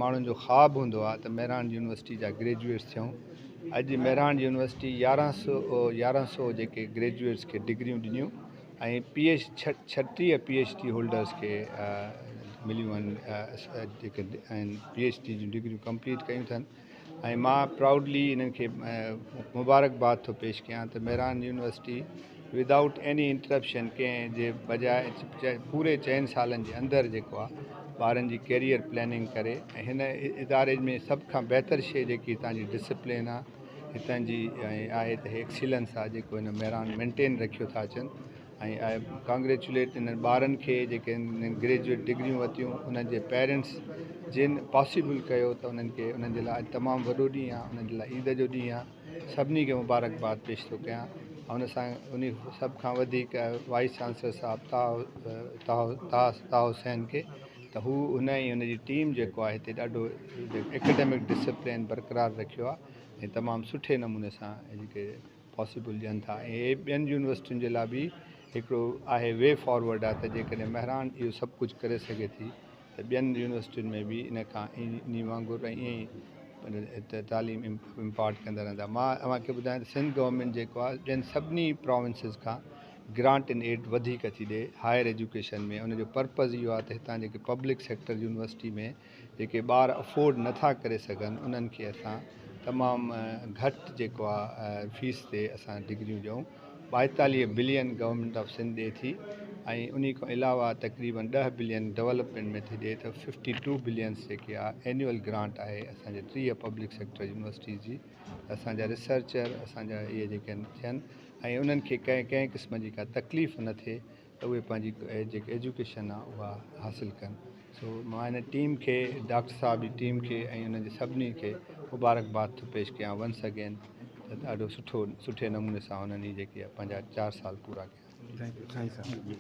माण्हुनि जो ख़्वाबु हूंदो आहे त मेरान यूनिवर्सिटी जा ग्रेजुएट्स थियूं। अॼु मेरान यूनिवर्सिटी 1100 जेके ग्रेजुएट्स खे डिग्रियूं ॾिनियूं ऐं 36 PhD होल्डर्स खे मिलियूं आहिनि जेके आहिनि PhD जूं डिग्रियूं कंप्लीट कयूं अथनि। ऐं मां प्राउडली इन्हनि खे मुबारकबाद थो पेश कयां त Mehran university without any interruption कंहिं जे बजाए पूरे 4 सालनि जे अंदरि जेको आहे ॿारनि जी कैरियर प्लानिंग करे ऐं हिन इदारे में सभ खां बहितर शइ जेकी हितां जी डिसिप्लिन आहे, हितां जी आहे त एक्सीलेंस आहे जेको हिन मेरान मेंटेन रखियो था अचनि। ऐं कांग्रेचुलेट इन्हनि ॿारनि खे जेके ग्रेजुएट डिग्रियूं वरितियूं उन्हनि जे पेरेंट्स जिन पॉसिबल कयो त उन्हनि खे उन्हनि जे लाइ तमामु वॾो ॾींहुं आहे, उन्हनि जे लाइ ईद जो ॾींहुं आहे। सभिनी खे मुबारकबाद पेश थो कयां। उन सां उन सभ खां वधीक वाइस चांसलर साहिबु ताहा हुसैन खे त हू उन ई उनजी टीम जेको आहे हिते ॾाढो एकेडमिक डिसिप्लिन बरक़रार रखियो आहे ऐं तमामु सुठे नमूने सां जेके पॉसिबल ॾियनि था। ऐं ॿियनि यूनिवर्सिटियुनि जे लाइ बि हिकिड़ो आहे वे फॉरवर्ड आहे त जेकॾहिं मेहरान इहो सभु कुझु करे सघे थी त ॿियनि यूनिवर्सिटियुनि में बि इन खां इन वांगुरु ऐं ईअं ई तालीम इम्पार्ट कंदा रहंदा। मां तव्हांखे ॿुधायां त सिंध गवर्नमेंट जेको आहे ॿियनि सभिनी प्रोविंसिस खां ग्रांट इन एड वधीक थी ॾिए हायर एजुकेशन में। उनजो पर्पज़ इहो आहे त हितां जेके पब्लिक सेक्टर यूनिवर्सिटी में जेके ॿार अफोर्ड नथा करे सघनि उन्हनि खे असां तमामु घटि जेको आहे फीस ते असां डिग्रियूं ॾियूं। 42 बिलियन गवर्नमेंट ऑफ सिंध ॾिए थी ऐं उन खां अलावा तक़रीबन 10 बिलियन डेवलपमेंट में थी ॾिए त 52 बिलियन्स जेके आहे एनुअल ग्रांट आहे असांजे 3 पब्लिक सेक्टर यूनिवर्सिटीज़ जी। असांजा रिसर्चर असांजा इहे जेके थियनि ऐं उन्हनि खे कंहिं क़िस्म जी का तकलीफ़ न थिए त उहे पंहिंजी जेकी एजुकेशन आहे उहा हासिलु कनि। सो मां हिन टीम खे डॉक्टर साहब जी टीम खे ऐं उन्हनि जे सभिनी खे मुबारकबाद थो पेश कयां वंस अगेन त ॾाढो सुठे नमूने सां उन्हनि जेके पंहिंजा 4 साल पूरा कया। थैंक यू साईं साहब।